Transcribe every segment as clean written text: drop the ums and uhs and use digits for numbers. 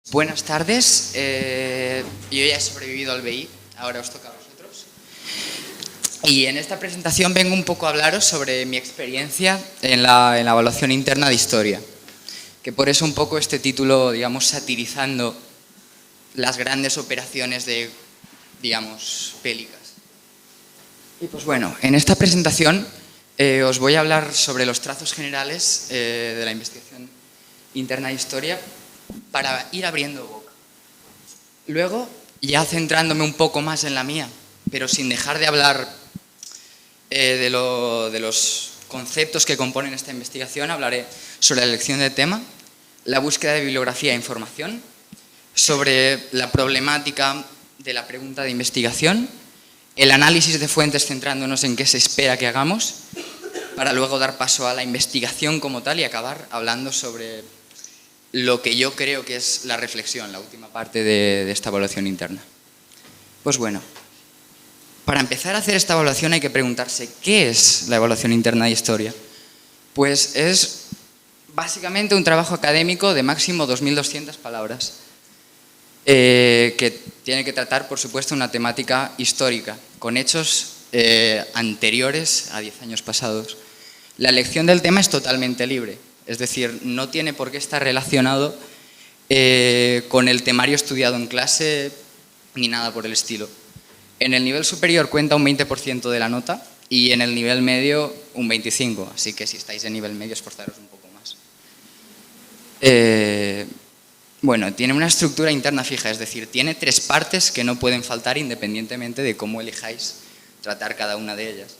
Buenas tardes, yo ya he sobrevivido al BI, ahora os toca a vosotros. Y en esta presentación vengo un poco a hablaros sobre mi experiencia en la evaluación interna de historia, que por eso un poco este título, digamos, satirizando las grandes operaciones de, digamos, bélicas. Y pues bueno, en esta presentación os voy a hablar sobre los trazos generales de la investigación interna de historia, para ir abriendo boca. Luego, ya centrándome un poco más en la mía, pero sin dejar de hablar de los conceptos que componen esta investigación, hablaré sobre la elección de tema, la búsqueda de bibliografía e información, sobre la problemática de la pregunta de investigación, el análisis de fuentes centrándonos en qué se espera que hagamos, para luego dar paso a la investigación como tal y acabar hablando sobre lo que yo creo que es la reflexión, la última parte de esta evaluación interna. Pues bueno, para empezar a hacer esta evaluación hay que preguntarse ¿qué es la evaluación interna de historia? Pues es básicamente un trabajo académico de máximo 2.200 palabras que tiene que tratar, por supuesto, una temática histórica, con hechos anteriores a 10 años pasados. La elección del tema es totalmente libre. Es decir, no tiene por qué estar relacionado con el temario estudiado en clase ni nada por el estilo. En el nivel superior cuenta un 20% de la nota y en el nivel medio un 25%, así que si estáis en nivel medio esforzaros un poco más. Bueno, tiene una estructura interna fija, es decir, tiene 3 partes que no pueden faltar independientemente de cómo elijáis tratar cada una de ellas.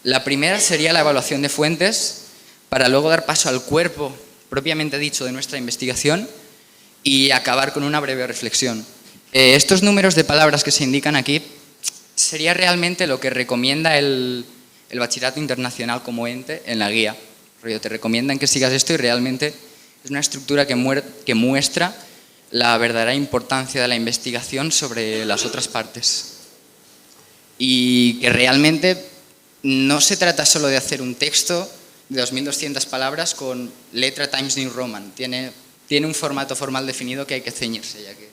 La primera sería la evaluación de fuentes, para luego dar paso al cuerpo propiamente dicho de nuestra investigación y acabar con una breve reflexión. Estos números de palabras que se indican aquí sería realmente lo que recomienda el Bachillerato Internacional como ente en la guía. Te recomiendan que sigas esto y realmente es una estructura que muestra la verdadera importancia de la investigación sobre las otras partes. Y que realmente no se trata solo de hacer un texto de 2.200 palabras con letra Times New Roman. Tiene un formato formal definido que hay que ceñirse, ya que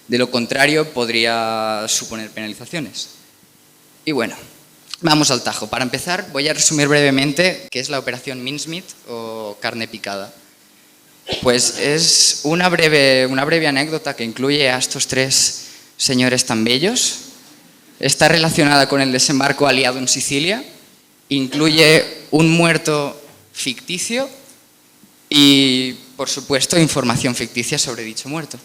de lo contrario podría suponer penalizaciones. Y bueno, vamos al tajo. Para empezar, voy a resumir brevemente qué es la operación Mincemeat o carne picada. Pues es una breve anécdota que incluye a estos 3 señores tan bellos. Está relacionada con el desembarco aliado en Sicilia. Incluye un muerto ficticio y, por supuesto, información ficticia sobre dicho muerto.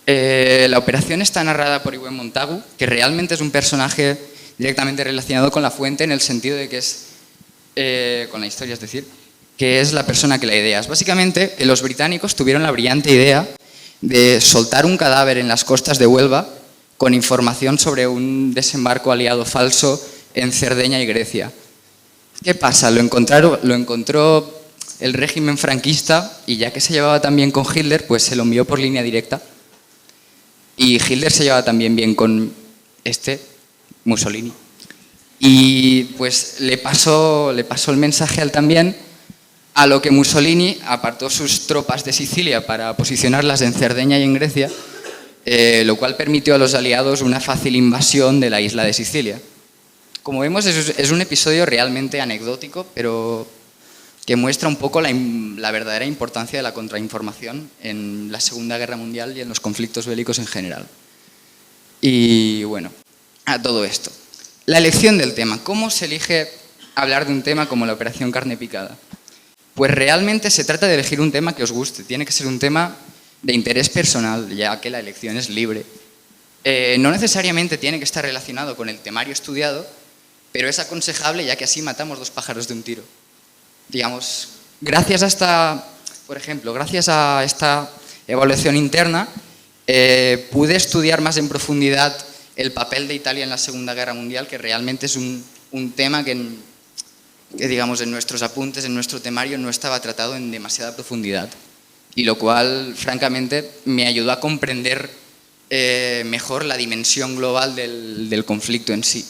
La operación está narrada por Iwen Montagu, que realmente es un personaje directamente relacionado con la fuente en el sentido de que es, con la historia, es decir, que es la persona que la idea. Básicamente, los británicos tuvieron la brillante idea de soltar un cadáver en las costas de Huelva con información sobre un desembarco aliado falso en Cerdeña y Grecia. ¿Qué pasa? Lo encontró el régimen franquista y ya que se llevaba tan bien con Hitler, pues se lo envió por línea directa. Y Hitler se llevaba también bien con Mussolini. Y pues le pasó el mensaje a él también, a lo que Mussolini apartó sus tropas de Sicilia para posicionarlas en Cerdeña y en Grecia, lo cual permitió a los aliados una fácil invasión de la isla de Sicilia. Como vemos, es un episodio realmente anecdótico, pero que muestra un poco la verdadera importancia de la contrainformación en la Segunda Guerra Mundial y en los conflictos bélicos en general. Y bueno, a todo esto. La elección del tema. ¿Cómo se elige hablar de un tema como la operación carne picada? Pues realmente se trata de elegir un tema que os guste. Tiene que ser un tema de interés personal, ya que la elección es libre. No necesariamente tiene que estar relacionado con el temario estudiado, pero es aconsejable ya que así matamos 2 pájaros de un tiro. Digamos, gracias a esta evaluación interna, pude estudiar más en profundidad el papel de Italia en la Segunda Guerra Mundial, que realmente es un tema que digamos, en nuestros apuntes, en nuestro temario, no estaba tratado en demasiada profundidad. Y lo cual, francamente, me ayudó a comprender mejor la dimensión global del conflicto en sí.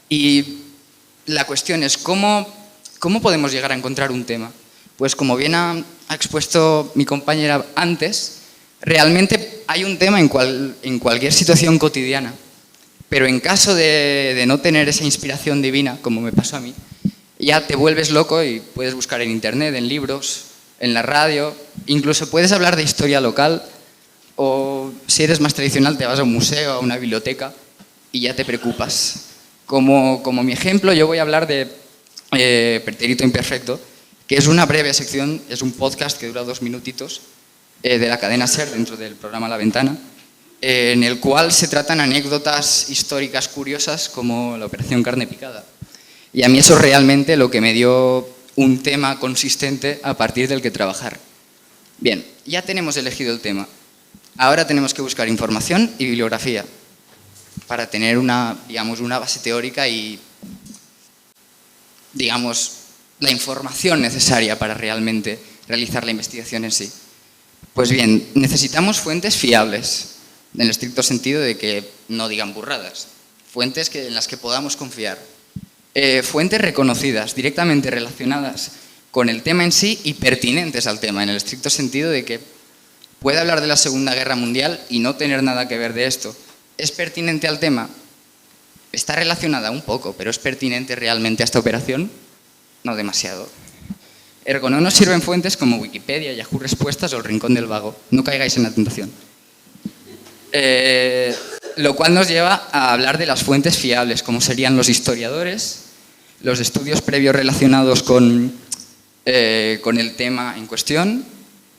Y la cuestión es, ¿cómo podemos llegar a encontrar un tema? Pues como bien ha ha expuesto mi compañera antes, realmente hay un tema en cualquier situación cotidiana, pero en caso de no tener esa inspiración divina, como me pasó a mí, ya te vuelves loco y puedes buscar en internet, en libros, en la radio, incluso puedes hablar de historia local, o si eres más tradicional te vas a un museo, a una biblioteca y ya te preocupas. Como mi ejemplo, yo voy a hablar de Pretérito Imperfecto, que es una breve sección, es un podcast que dura 2 minutitos, de la cadena SER dentro del programa La Ventana, en el cual se tratan anécdotas históricas curiosas como la Operación Carne Picada. Y a mí eso es realmente lo que me dio un tema consistente a partir del que trabajar. Bien, ya tenemos elegido el tema. Ahora tenemos que buscar información y bibliografía para tener una base teórica y, digamos, la información necesaria para realmente realizar la investigación en sí. Pues bien, necesitamos fuentes fiables, en el estricto sentido de que no digan burradas. Fuentes en las que podamos confiar. Fuentes reconocidas, directamente relacionadas con el tema en sí y pertinentes al tema, en el estricto sentido de que puede hablar de la Segunda Guerra Mundial y no tener nada que ver de esto. ¿Es pertinente al tema? Está relacionada un poco, pero ¿es pertinente realmente a esta operación? No demasiado. Ergo, no nos sirven fuentes como Wikipedia, Yahoo Respuestas o El Rincón del Vago. No caigáis en la tentación. Lo cual nos lleva a hablar de las fuentes fiables, como serían los historiadores, los estudios previos relacionados con el tema en cuestión,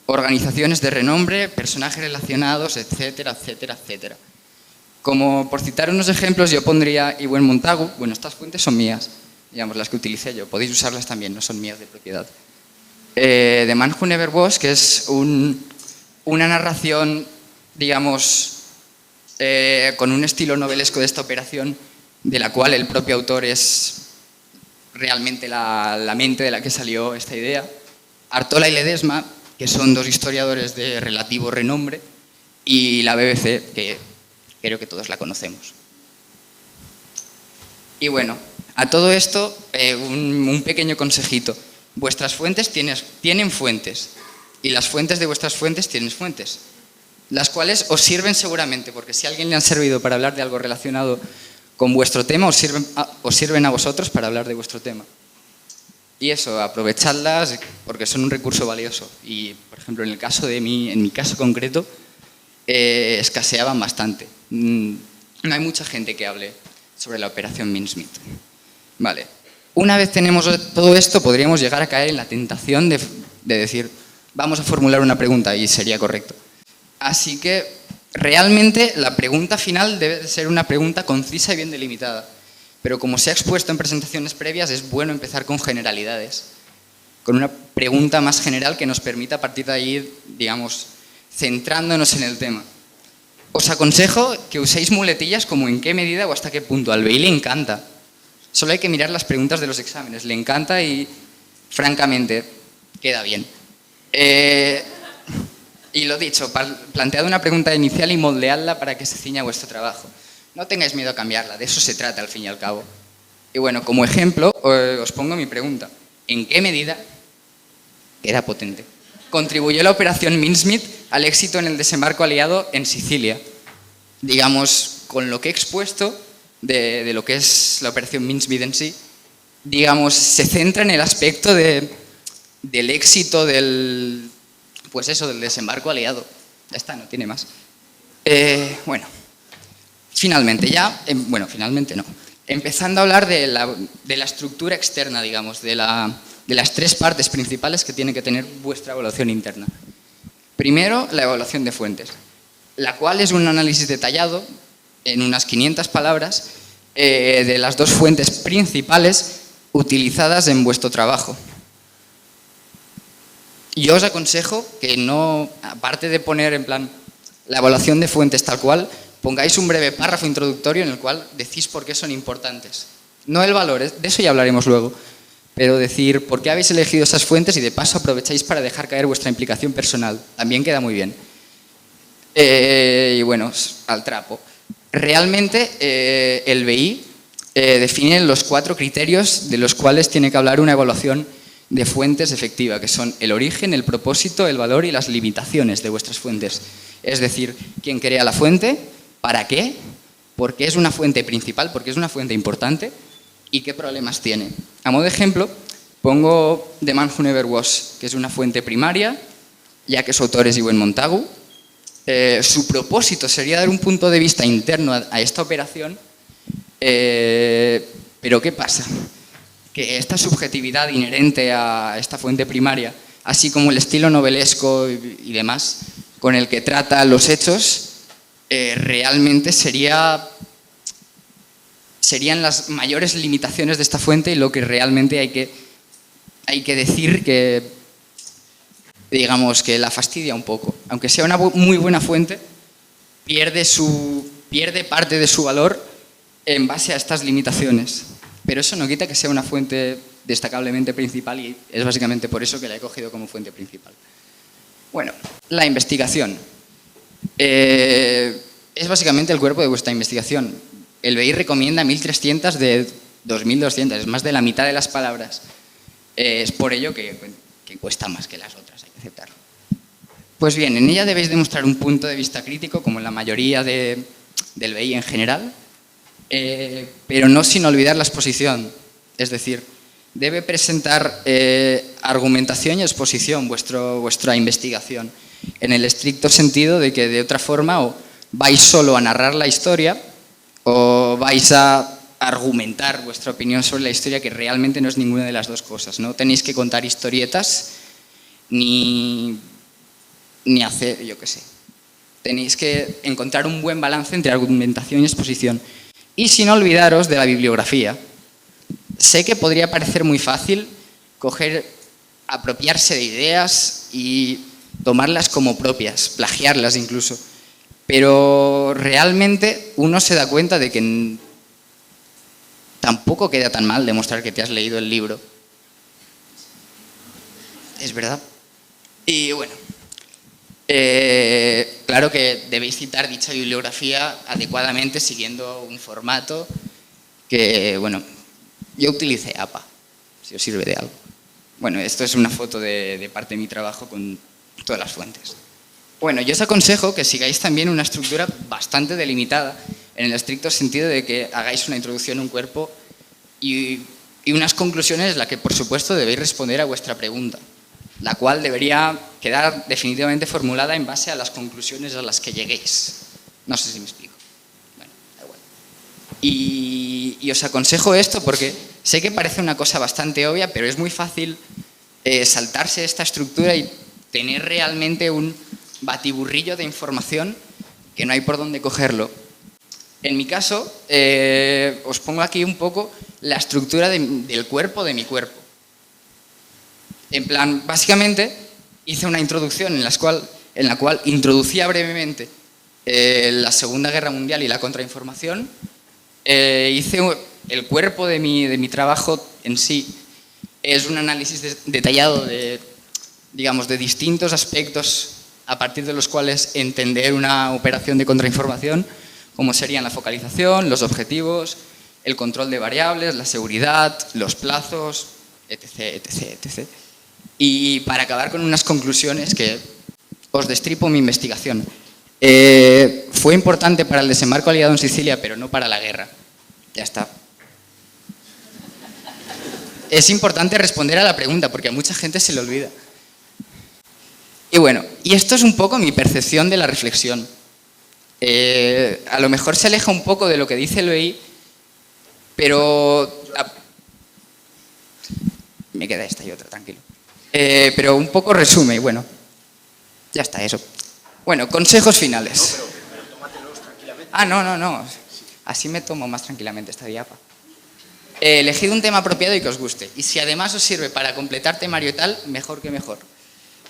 organizaciones de renombre, personajes relacionados, etcétera, etcétera, etcétera. Como por citar unos ejemplos, yo pondría Iwen Montagu. Bueno, estas fuentes son mías, digamos, las que utilicé yo. Podéis usarlas también, no son mías de propiedad. The Man Who Never Was, que es una narración, digamos, con un estilo novelesco de esta operación, de la cual el propio autor es realmente la mente de la que salió esta idea. Artola y Ledesma, que son 2 historiadores de relativo renombre, y la BBC, que creo que todos la conocemos. Y bueno, a todo esto, un pequeño consejito. Vuestras fuentes tienen fuentes, y las fuentes de vuestras fuentes tienen fuentes, las cuales os sirven seguramente, porque si a alguien le han servido para hablar de algo relacionado con vuestro tema, os sirven a vosotros para hablar de vuestro tema. Y eso, aprovechadlas porque son un recurso valioso. Y, por ejemplo, en mi caso concreto, escaseaban bastante. No hay mucha gente que hable sobre la operación Mincemeat. Vale. Una vez tenemos todo esto, podríamos llegar a caer en la tentación de decir, vamos a formular una pregunta, y sería correcto. Así que, realmente, la pregunta final debe de ser una pregunta concisa y bien delimitada. Pero como se ha expuesto en presentaciones previas, es bueno empezar con generalidades, con una pregunta más general que nos permita a partir de ahí, digamos, centrándonos en el tema. Os aconsejo que uséis muletillas como en qué medida o hasta qué punto. Al BEI le encanta. Solo hay que mirar las preguntas de los exámenes. Le encanta y, francamente, queda bien. Y lo dicho, plantead una pregunta inicial y moldeadla para que se ciña a vuestro trabajo. No tengáis miedo a cambiarla, de eso se trata al fin y al cabo. Y bueno, como ejemplo, os pongo mi pregunta. ¿En qué medida, que era potente, contribuyó la operación Mincemeat al éxito en el desembarco aliado en Sicilia? Digamos, con lo que he expuesto de lo que es la operación Mincemeat en sí, digamos, se centra en el aspecto del éxito del desembarco aliado. Ya está, no tiene más. Finalmente no. Empezando a hablar de la estructura externa, digamos, de las 3 partes principales que tiene que tener vuestra evaluación interna. Primero, la evaluación de fuentes, la cual es un análisis detallado, en unas 500 palabras, de las 2 fuentes principales utilizadas en vuestro trabajo. Yo os aconsejo que no, aparte de poner en plan la evaluación de fuentes tal cual, pongáis un breve párrafo introductorio en el cual decís por qué son importantes. No el valor, de eso ya hablaremos luego, pero decir por qué habéis elegido esas fuentes y de paso aprovecháis para dejar caer vuestra implicación personal. También queda muy bien. Y bueno, al trapo. Realmente el BEI define los 4 criterios de los cuales tiene que hablar una evaluación de fuentes efectiva, que son el origen, el propósito, el valor y las limitaciones de vuestras fuentes. Es decir, quién crea la fuente, para qué, por qué es una fuente principal, por qué es una fuente importante y qué problemas tiene. A modo de ejemplo, pongo The Man Who Never Was, que es una fuente primaria, ya que su autor es Ewen Montagu. Su propósito sería dar un punto de vista interno a esta operación, pero ¿qué pasa? Que esta subjetividad inherente a esta fuente primaria, así como el estilo novelesco y demás, con el que trata los hechos, realmente serían las mayores limitaciones de esta fuente y lo que realmente hay que decir que, digamos, que la fastidia un poco. Aunque sea una muy buena fuente, pierde parte de su valor en base a estas limitaciones. Pero eso no quita que sea una fuente destacablemente principal y es básicamente por eso que la he cogido como fuente principal. Bueno, la investigación. Es básicamente el cuerpo de vuestra investigación. El BI recomienda 1300 de 2200, es más de la mitad de las palabras. Es por ello que cuesta más que las otras, hay que aceptarlo. Pues bien, en ella debéis demostrar un punto de vista crítico, como en la mayoría del BI en general, pero no sin olvidar la exposición. Es decir, debe presentar argumentación y exposición vuestra investigación, en el estricto sentido de que de otra forma o vais solo a narrar la historia o vais a argumentar vuestra opinión sobre la historia, que realmente no es ninguna de las dos cosas. No tenéis que contar historietas ni hacer, yo qué sé. Tenéis que encontrar un buen balance entre argumentación y exposición. Y sin olvidaros de la bibliografía. Sé que podría parecer muy fácil apropiarse de ideas y tomarlas como propias, plagiarlas incluso. Pero realmente uno se da cuenta de que tampoco queda tan mal demostrar que te has leído el libro. Es verdad. Y bueno, claro que debéis citar dicha bibliografía adecuadamente siguiendo un formato que, bueno, yo utilicé APA, si os sirve de algo. Bueno, esto es una foto de parte de mi trabajo con todas las fuentes. Bueno, yo os aconsejo que sigáis también una estructura bastante delimitada, en el estricto sentido de que hagáis una introducción, un cuerpo y unas conclusiones en las que, por supuesto, debéis responder a vuestra pregunta, la cual debería quedar definitivamente formulada en base a las conclusiones a las que lleguéis. No sé si me explico. Bueno, da igual. Y os aconsejo esto porque sé que parece una cosa bastante obvia, pero es muy fácil saltarse esta estructura y tener realmente un batiburrillo de información que no hay por dónde cogerlo. En mi caso, os pongo aquí un poco la estructura del cuerpo de mi cuerpo. En plan, básicamente, hice una introducción en la cual introducía brevemente la Segunda Guerra Mundial y la contrainformación. Hice el cuerpo de mi trabajo en sí. Es un análisis detallado de distintos aspectos a partir de los cuales entender una operación de contrainformación, como serían la focalización, los objetivos, el control de variables, la seguridad, los plazos, etc., etc., etc. Y para acabar con unas conclusiones que os destripo mi investigación. Fue importante para el desembarco aliado en Sicilia, pero no para la guerra. Ya está. Es importante responder a la pregunta, porque a mucha gente se le olvida. Y bueno, y esto es un poco mi percepción de la reflexión. A lo mejor se aleja un poco de lo que dice el BI, pero... Me queda esta y otra, tranquilo. Pero un poco resume, y bueno, ya está, eso. Bueno, consejos finales. No, pero tómatelos tranquilamente. No. Así me tomo más tranquilamente esta diapa. Elegid un tema apropiado y que os guste. Y si además os sirve para completar temario y tal, mejor que mejor.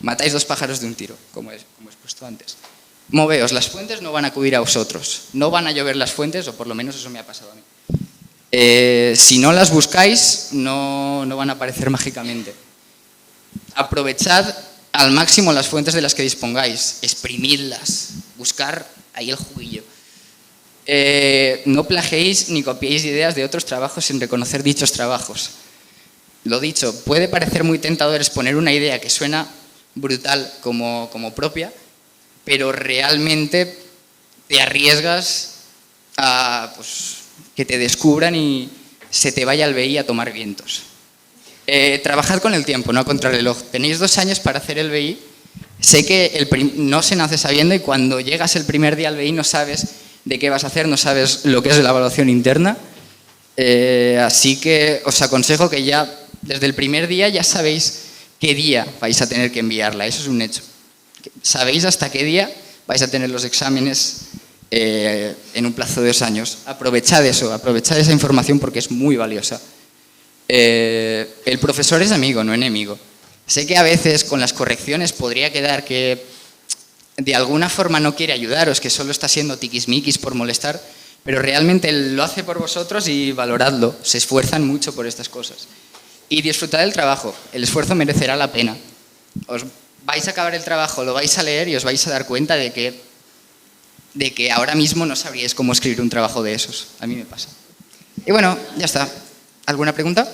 Matáis dos pájaros de un tiro, como he expuesto antes. Moveos, las fuentes no van a acudir a vosotros. No van a llover las fuentes, o por lo menos eso me ha pasado a mí. Si no las buscáis, no van a aparecer mágicamente. Aprovechad al máximo las fuentes de las que dispongáis. Exprimidlas. Buscar ahí el juguillo. No plagiéis ni copiéis ideas de otros trabajos sin reconocer dichos trabajos. lo dicho, puede parecer muy tentador exponer una idea que suena brutal como propia, pero realmente te arriesgas a pues, que te descubran y se te vaya al BI a tomar vientos. Trabajad con el tiempo, no a contrarreloj. Tenéis 2 años para hacer el BI. Sé que no se nace sabiendo y cuando llegas el primer día al BI no sabes de qué vas a hacer, no sabes lo que es la evaluación interna. Así que os aconsejo que ya desde el primer día ya sabéis qué día vais a tener que enviarla. Eso es un hecho. Sabéis hasta qué día vais a tener los exámenes en un plazo de 2 años. Aprovechad eso, aprovechad esa información porque es muy valiosa. El profesor es amigo, no enemigo. Sé que a veces con las correcciones podría quedar que de alguna forma no quiere ayudaros, que solo está siendo tiquismiquis por molestar, pero realmente lo hace por vosotros y valoradlo. Se esfuerzan mucho por estas cosas. Y disfrutad del trabajo, el esfuerzo merecerá la pena. Os vais a acabar el trabajo, lo vais a leer y os vais a dar cuenta de que ahora mismo no sabríais cómo escribir un trabajo de esos. A mí me pasa. Y bueno, ya está. ¿Alguna pregunta?